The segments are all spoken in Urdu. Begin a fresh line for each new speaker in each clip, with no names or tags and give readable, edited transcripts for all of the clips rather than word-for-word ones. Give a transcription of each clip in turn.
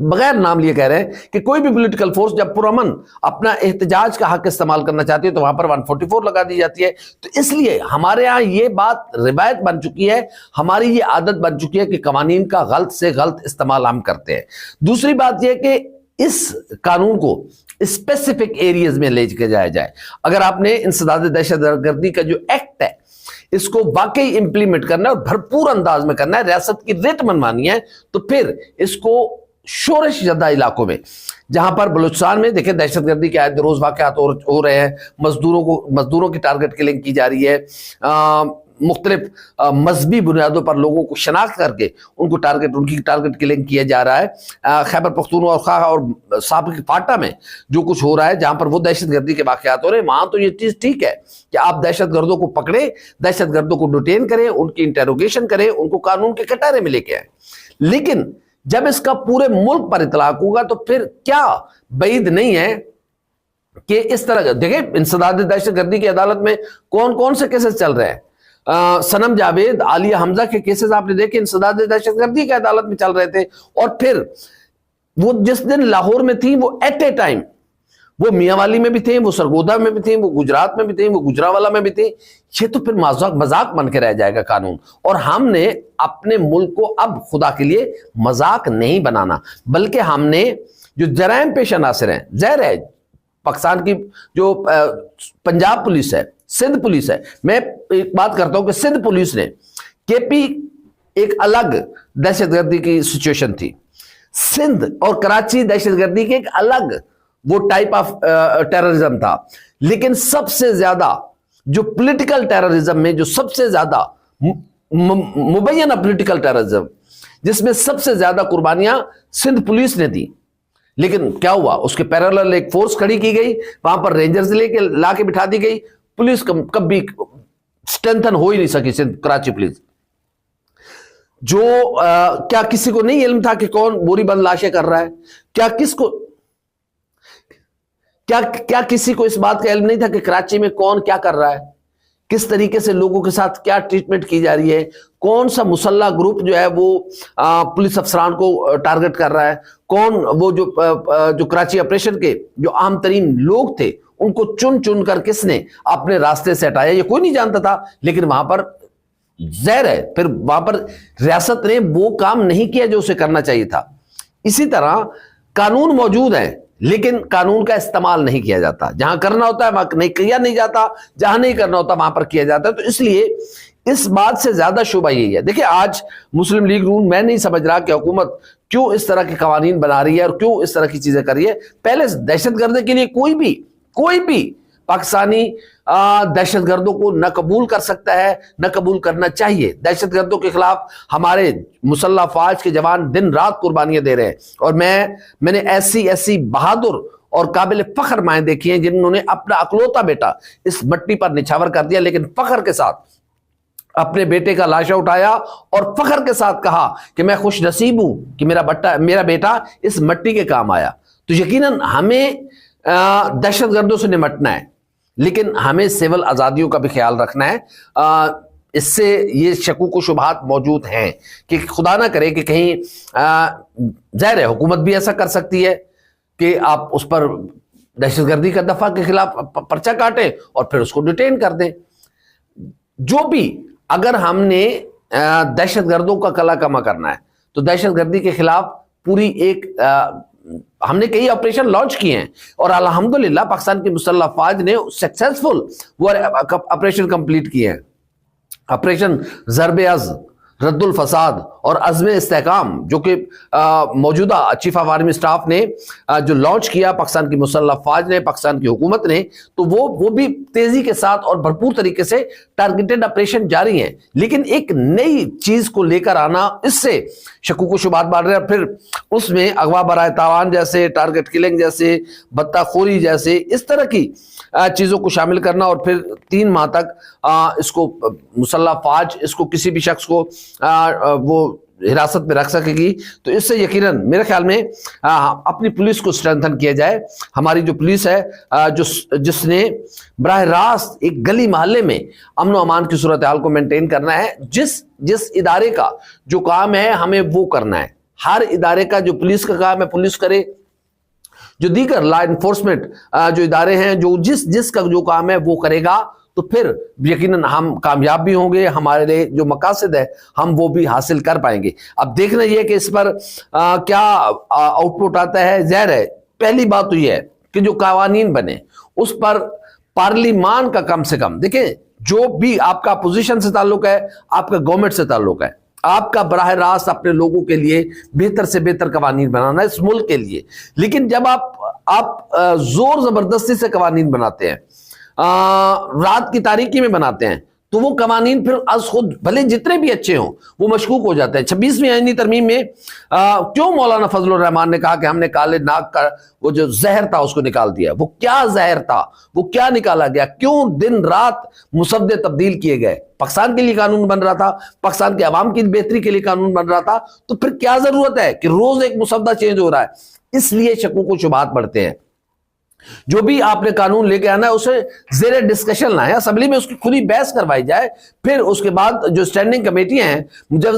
بغیر نام لیے کہہ رہے ہیں کہ کوئی بھی پولیٹیکل فورس جب پرامن اپنا احتجاج کا حق استعمال کرنا چاہتی ہے تو وہاں پر 144 لگا دی جاتی ہے. تو اس لیے ہمارے ہاں یہ بات روایت بن چکی ہے, ہماری یہ عادت بن چکی ہے کہ قوانین کا غلط سے غلط استعمال ہم کرتے ہیں. دوسری بات یہ کہ اس قانون کو اسپیسیفک ایریاز میں لے کے جایا جائے. اگر آپ نے انسداد دہشت گردی کا جو ایکٹ ہے اس کو واقعی امپلیمنٹ کرنا ہے اور بھرپور انداز میں کرنا ہے, ریاست کی ریٹ منوانی ہے, تو پھر اس کو شورش زدہ علاقوں میں, جہاں پر بلوچستان میں دیکھیں دہشت گردی کے آئے روز واقعات ہو رہے ہیں, مزدوروں کی ٹارگٹ کلنگ کی جا رہی ہے, مختلف مذہبی بنیادوں پر لوگوں کو شناخت کر کے ان کی ٹارگٹ کلنگ کیا جا رہا ہے. خیبر پختونخوا اور سابق فاٹا میں جو کچھ ہو رہا ہے جہاں پر وہ دہشت گردی کے واقعات ہو رہے ہیں, وہاں تو یہ چیز ٹھیک ہے کہ آپ دہشت گردوں کو پکڑیں, دہشت گردوں کو ڈیٹین کریں, ان کی انٹیروگیشن کریں, ان کو قانون کے کٹارے میں لے کے آئیں. لیکن جب اس کا پورے ملک پر اطلاق ہوگا تو پھر کیا بعید نہیں ہے کہ اس طرح دیکھیں انسداد دہشت گردی کی عدالت میں کون کون سے کیسز چل رہے ہیں. سنم جاوید, عالیہ حمزہ کے کیسز آپ نے دیکھے انسداد دہشت گردی کی عدالت میں چل رہے تھے, اور پھر وہ جس دن لاہور میں تھی وہ ایٹ اے ٹائم وہ میاں والی میں بھی تھے, وہ سرگودا میں بھی تھے, وہ گجرات میں بھی تھے, وہ گجراوالا میں بھی تھے. یہ تو پھر مذاق بن کے رہ جائے گا قانون. اور ہم نے اپنے ملک کو اب خدا کے لیے مذاق نہیں بنانا, بلکہ ہم نے جو جرائم پیش عناصر ہیں, ظاہر ہے پاکستان کی جو پنجاب پولیس ہے, سندھ پولیس ہے, میں ایک بات کرتا ہوں کہ سندھ پولیس نے کے پی ایک الگ دہشت گردی کی سچویشن تھی, سندھ اور کراچی دہشت گردی کے ایک الگ وہ ٹائپ آف ٹیررزم تھا. لیکن سب سے زیادہ جو پولیٹیکل ٹیررزم میں جو سب سے زیادہ مبینہ پولیٹیکل ٹیررزم جس میں سب سے زیادہ قربانیاں سندھ پولیس نے دی, لیکن کیا ہوا, اس کے پیرالل ایک فورس کھڑی کی گئی, وہاں پر رینجرز لا کے بٹھا دی گئی. پولیس کبھی سٹرینتھن ہو ہی نہیں سکی سندھ کراچی پولیس. جو کیا کسی کو نہیں علم تھا کہ کون بوری بند لاشیں کر رہا ہے؟ کیا کسی کو اس بات کا علم نہیں تھا کہ کراچی میں کون کیا کر رہا ہے, کس طریقے سے لوگوں کے ساتھ کیا ٹریٹمنٹ کی جا رہی ہے, کون سا مسلح گروپ جو ہے وہ پولیس افسران کو ٹارگٹ کر رہا ہے, کون وہ جو کراچی آپریشن کے جو عام ترین لوگ تھے ان کو چن چن کر کس نے اپنے راستے سے ہٹایا, یہ کوئی نہیں جانتا تھا. لیکن وہاں پر ظاہر ہے پھر وہاں پر ریاست نے وہ کام نہیں کیا جو اسے کرنا چاہیے تھا. اسی طرح قانون موجود ہیں لیکن قانون کا استعمال نہیں کیا جاتا, جہاں کرنا ہوتا ہے وہاں نہیں کیا نہیں جاتا, جہاں نہیں کرنا ہوتا وہاں پر کیا جاتا ہے. تو اس لیے اس بات سے زیادہ شبہ یہی ہے. دیکھیں آج مسلم لیگ نون میں نہیں سمجھ رہا کہ حکومت کیوں اس طرح کے قوانین بنا رہی ہے اور کیوں اس طرح کی چیزیں کر رہی ہے. پہلے دہشت گردی کے لیے کوئی بھی پاکستانی دہشت گردوں کو نہ قبول کر سکتا ہے نہ قبول کرنا چاہیے. دہشت گردوں کے خلاف ہمارے مسلح فوج کے جوان دن رات قربانیاں دے رہے ہیں, اور میں نے ایسی بہادر اور قابل فخر مائیں دیکھی ہیں جنہوں نے اپنا اکلوتا بیٹا اس مٹی پر نچھاور کر دیا, لیکن فخر کے ساتھ اپنے بیٹے کا لاشا اٹھایا اور فخر کے ساتھ کہا کہ میں خوش نصیب ہوں کہ میرا بیٹا اس مٹی کے کام آیا. تو یقیناً ہمیں دہشت گردوں سے نمٹنا ہے, لیکن ہمیں سول آزادیوں کا بھی خیال رکھنا ہے. اس سے یہ شکوک و شبہات موجود ہیں کہ خدا نہ کرے کہ کہیں ظاہر ہے حکومت بھی ایسا کر سکتی ہے کہ آپ اس پر دہشت گردی کا دفعہ کے خلاف پرچہ کاٹیں اور پھر اس کو ڈیٹین کر دیں. جو بھی اگر ہم نے دہشت گردوں کا کلا کما کرنا ہے تو دہشت گردی کے خلاف پوری ایک ہم نے کئی آپریشن لانچ کیے ہیں, اور الحمدللہ پاکستان کی مسلح فوج نے سکسیسفل وہ آپریشن کمپلیٹ کیے ہیں. آپریشن ضرب از, رد الفساد اور عزم استحکام جو کہ موجودہ چیف آف آرمی اسٹاف نے جو لانچ کیا پاکستان کی مسلح فوج نے, پاکستان کی حکومت نے, تو وہ بھی تیزی کے ساتھ اور بھرپور طریقے سے ٹارگیٹڈ آپریشن جاری ہیں. لیکن ایک نئی چیز کو لے کر آنا, اس سے شکوک و شبہات بڑھ رہے ہیں. پھر اس میں اغوا برائے تاوان جیسے, ٹارگٹ کلنگ جیسے, بتہ خوری جیسے اس طرح کی چیزوں کو شامل کرنا, اور پھر 3 ماہ تک اس کو مسلح فوج اس کو کسی بھی شخص کو وہ حراست میں رکھ سکے گی. تو اس سے یقیناً میرے خیال میں اپنی پولیس کو سٹرینتھن کیا جائے. ہماری جو پولیس ہے جس نے براہ راست ایک گلی محلے میں امن و امان کی صورتحال کو مینٹین کرنا ہے, جس ادارے کا جو کام ہے ہمیں وہ کرنا ہے, ہر ادارے کا جو پولیس کا کام ہے پولیس کرے، جو دیگر لا انفورسمنٹ جو ادارے ہیں جو جس کا جو کام ہے وہ کرے گا، تو پھر یقیناً ہم کامیاب بھی ہوں گے، ہمارے لیے جو مقاصد ہے ہم وہ بھی حاصل کر پائیں گے۔ اب دیکھنا یہ کہ اس پر کیا آؤٹ پٹ آتا ہے۔ ظاہر ہے پہلی بات تو یہ ہے کہ جو قوانین بنے اس پر پارلیمان کا کم سے کم، دیکھیں جو بھی آپ کا اپوزیشن سے تعلق ہے، آپ کا گورنمنٹ سے تعلق ہے، آپ کا براہ راست اپنے لوگوں کے لیے بہتر سے بہتر قوانین بنانا ہے اس ملک کے لیے۔ لیکن جب آپ زور زبردستی سے قوانین بناتے ہیں، رات کی تاریکی میں بناتے ہیں، تو وہ قوانین پھر از خود بھلے جتنے بھی اچھے ہوں وہ مشکوک ہو جاتے ہیں۔ 26ویں آئینی ترمیم میں کیوں مولانا فضل الرحمان نے کہا کہ ہم نے کالے ناگ کا وہ جو زہر تھا اس کو نکال دیا؟ وہ کیا زہر تھا؟ وہ کیا نکالا گیا؟ کیوں دن رات مسودے تبدیل کیے گئے؟ پاکستان کے لیے قانون بن رہا تھا، پاکستان کے عوام کی بہتری کے لیے قانون بن رہا تھا، تو پھر کیا ضرورت ہے کہ روز ایک مسودہ چینج ہو رہا ہے؟ اس لیے شکوک و شبہات بڑھتے ہیں۔ جو بھی آپ نے قانون لے کے آنا ہے اسے زیر ڈسکشن لائیں، اسمبلی میں اس کی کھلی بحث کروائی جائے، پھر اس کے بعد جو اسٹینڈنگ کمیٹیاں ہیں جب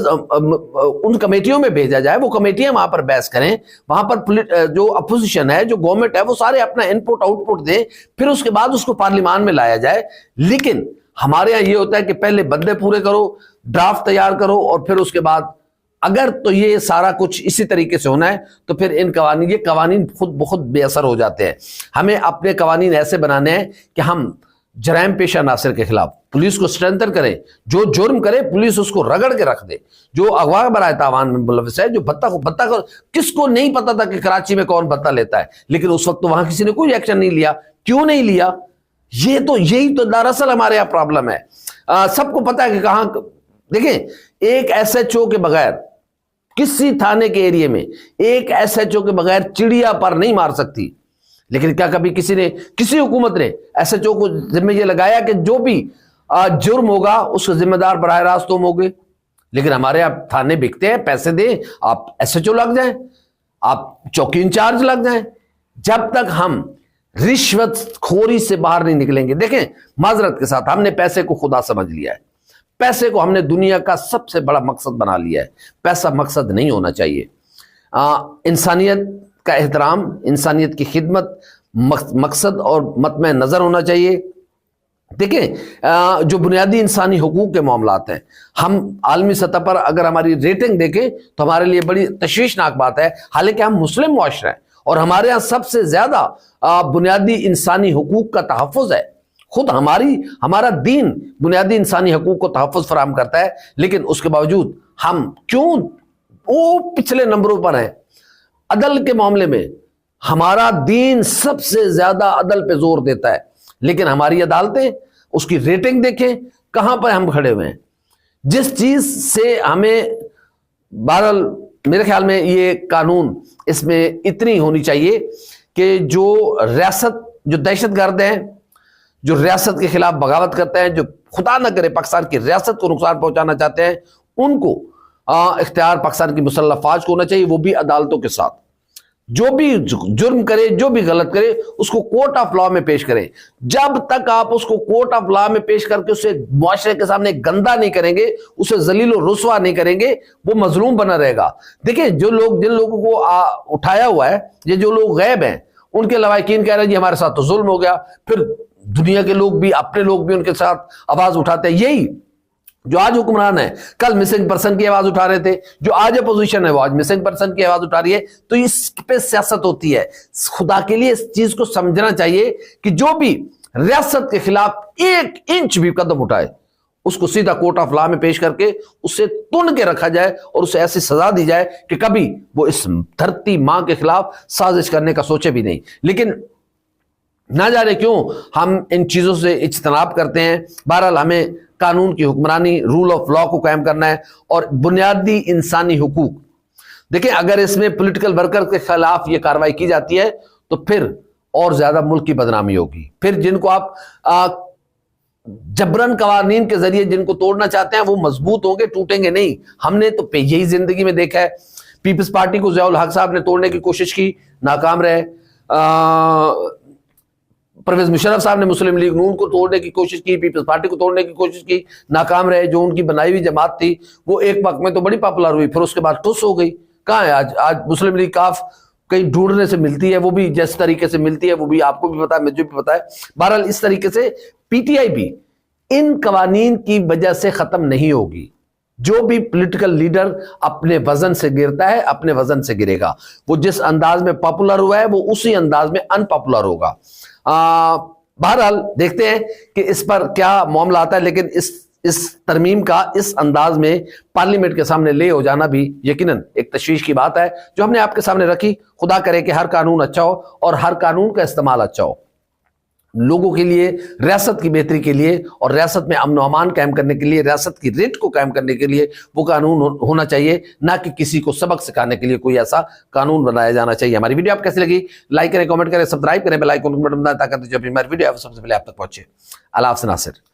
ان کمیٹیوں میں بھیجا جائے، وہ کمیٹیاں وہاں پر بحث کریں، وہاں پر جو اپوزیشن ہے جو گورنمنٹ ہے وہ سارے اپنا ان پٹ آؤٹ پٹ دیں، پھر اس کے بعد اس کو پارلیمان میں لایا جائے۔ لیکن ہمارے یہاں یہ ہوتا ہے کہ پہلے بندے پورے کرو، ڈرافٹ تیار کرو، اور پھر اس کے بعد اگر تو یہ سارا کچھ اسی طریقے سے ہونا ہے تو پھر یہ قوانین خود بخود بے اثر ہو جاتے ہیں۔ ہمیں اپنے قوانین ایسے بنانے ہیں کہ ہم جرائم پیشہ عناصر کے خلاف پولیس کو اسٹرینتھن کریں، جو جرم کرے پولیس اس کو رگڑ کے رکھ دے، جو اغوا برائے تاوان میں ملوث ہے، جو بھتہ کس کو نہیں پتا تھا کہ کراچی میں کون بھتہ لیتا ہے، لیکن اس وقت تو وہاں کسی نے کوئی ایکشن نہیں لیا۔ کیوں نہیں لیا؟ یہی تو دراصل ہمارے یہاں پرابلم ہے۔ سب کو پتا ہے کہ کہاں، دیکھیں ایک ایس ایچ او کے بغیر کسی تھانے کے ایریے میں ایک ایس ایچ او کے بغیر چڑیا پر نہیں مار سکتی، لیکن کیا کبھی کسی حکومت نے ایس ایچ او کو ذمہ یہ لگایا کہ جو بھی جرم ہوگا اس کا ذمہ دار براہ راست تم ہوگے؟ لیکن ہمارے یہاں تھانے بکتے ہیں، پیسے دیں آپ ایس ایچ او لگ جائیں، آپ چوکی انچارج لگ جائیں۔ جب تک ہم رشوت خوری سے باہر نہیں نکلیں گے، دیکھیں معذرت کے ساتھ ہم نے پیسے کو خدا سمجھ لیا ہے، پیسے کو ہم نے دنیا کا سب سے بڑا مقصد بنا لیا ہے۔ پیسہ مقصد نہیں ہونا چاہیے۔ انسانیت کا احترام، انسانیت کی خدمت مقصد اور مطمع نظر ہونا چاہیے۔ دیکھیں جو بنیادی انسانی حقوق کے معاملات ہیں، ہم عالمی سطح پر اگر ہماری ریٹنگ دیکھیں تو ہمارے لیے بڑی تشویشناک بات ہے، حالانکہ ہم مسلم معاشرہ ہیں اور ہمارے یہاں سب سے زیادہ بنیادی انسانی حقوق کا تحفظ ہے۔ خود ہمارا دین بنیادی انسانی حقوق کو تحفظ فراہم کرتا ہے، لیکن اس کے باوجود ہم کیوں وہ پچھلے نمبروں پر ہیں؟ عدل کے معاملے میں ہمارا دین سب سے زیادہ عدل پہ زور دیتا ہے، لیکن ہماری عدالتیں، اس کی ریٹنگ دیکھیں کہاں پر ہم کھڑے ہوئے ہیں۔ جس چیز سے ہمیں بہرحال میرے خیال میں یہ قانون اس میں اتنی ہونی چاہیے کہ جو دہشت گرد ہیں، جو ریاست کے خلاف بغاوت کرتے ہیں، جو خدا نہ کرے پاکستان کی ریاست کو نقصان پہنچانا چاہتے ہیں، ان کو اختیار پاکستان کی مسلح افواج کو ہونا چاہیے، وہ بھی عدالتوں کے ساتھ۔ جو بھی جرم کرے، جو بھی غلط کرے، اس کو کورٹ آف لا میں پیش کریں۔ جب تک آپ اس کو کورٹ آف لا میں پیش کر کے اسے معاشرے کے سامنے گندا نہیں کریں گے، اسے ذلیل و رسوا نہیں کریں گے، وہ مظلوم بنا رہے گا۔ دیکھیں جن لوگوں کو اٹھایا ہوا ہے، یہ جو لوگ غیب ہیں، ان کے لواحقین کہہ رہے ہیں جی ہمارے ساتھ تو ظلم ہو گیا، پھر دنیا کے لوگ بھی، اپنے لوگ بھی ان کے ساتھ آواز اٹھاتے ہیں۔ یہی جو آج حکمران ہے کل مسنگ پرسن کی آواز اٹھا رہے تھے، جو آج اپوزیشن ہے وہ آج مسنگ پرسن کی آواز اٹھا رہی ہے، تو اس پہ سیاست ہوتی ہے۔ خدا کے لیے اس چیز کو سمجھنا چاہیے کہ جو بھی ریاست کے خلاف ایک انچ بھی قدم اٹھائے اس کو سیدھا کورٹ آف لا میں پیش کر کے اسے تن کے رکھا جائے اور اسے ایسی سزا دی جائے کہ کبھی وہ اس دھرتی ماں کے خلاف سازش کرنے کا سوچے بھی نہیں۔ لیکن نہ جانے کیوں ہم ان چیزوں سے اجتناب کرتے ہیں۔ بہرحال ہمیں قانون کی حکمرانی، رول آف لا کو قائم کرنا ہے اور بنیادی انسانی حقوق۔ دیکھیں اگر اس میں پولیٹیکل ورکر کے خلاف یہ کارروائی کی جاتی ہے تو پھر اور زیادہ ملک کی بدنامی ہوگی۔ پھر جن کو آپ جبرن قوانین کے ذریعے جن کو توڑنا چاہتے ہیں وہ مضبوط ہوں گے، ٹوٹیں گے نہیں۔ ہم نے تو یہی زندگی میں دیکھا ہے، پیپلز پارٹی کو ضیاء الحق صاحب نے توڑنے کی کوشش کی، ناکام رہے۔ پرویز مشرف صاحب نے مسلم لیگ نون کو توڑنے کی کوشش کی، پیپلز پارٹی کو توڑنے کی کوشش کی، ناکام رہے۔ جو ان کی بنائی ہوئی جماعت تھی وہ ایک وقت میں تو بڑی پاپولر ہوئی، پھر اس کے بعد ٹس ہو گئی، کہاں ہے آج مسلم لیگ کاف کہیں ڈھونڈنے سے ملتی ہے، وہ بھی جس طریقے سے ملتی ہے وہ بھی آپ کو بھی پتا ہے، مجھے بھی پتا ہے. بہرحال اس طریقے سے پی ٹی آئی بھی ان قوانین کی وجہ سے ختم نہیں ہوگی. جو بھی پولیٹیکل لیڈر اپنے وزن سے گرتا ہے اپنے وزن سے گرے گا. وہ جس انداز میں پاپولر ہوا ہے وہ اسی انداز میں ان پاپولر ہوگا. بہرحال دیکھتے ہیں کہ اس پر کیا معاملہ آتا ہے، لیکن اس ترمیم کا اس انداز میں پارلیمنٹ کے سامنے لے ہو جانا بھی یقیناً ایک تشویش کی بات ہے جو ہم نے آپ کے سامنے رکھی. خدا کرے کہ ہر قانون اچھا ہو اور ہر قانون کا استعمال اچھا ہو، لوگوں کے لیے، ریاست کی بہتری کے لیے اور ریاست میں امن و امان قائم کرنے کے لیے، ریاست کی ریٹ کو قائم کرنے کے لیے وہ قانون ہونا چاہیے، نہ کہ کسی کو سبق سکھانے کے لیے کوئی ایسا قانون بنایا جانا چاہیے. ہماری ویڈیو آپ کیسی لگی؟ لائک کریں، کمنٹ کریں، سبسکرائب کریں، بیل آئیکن کو بٹن دبائیں تاکہ جو بھی ہماری ویڈیو ہے وہ سب سے پہلے آپ تک پہنچے. اللہ حافظ ناصر.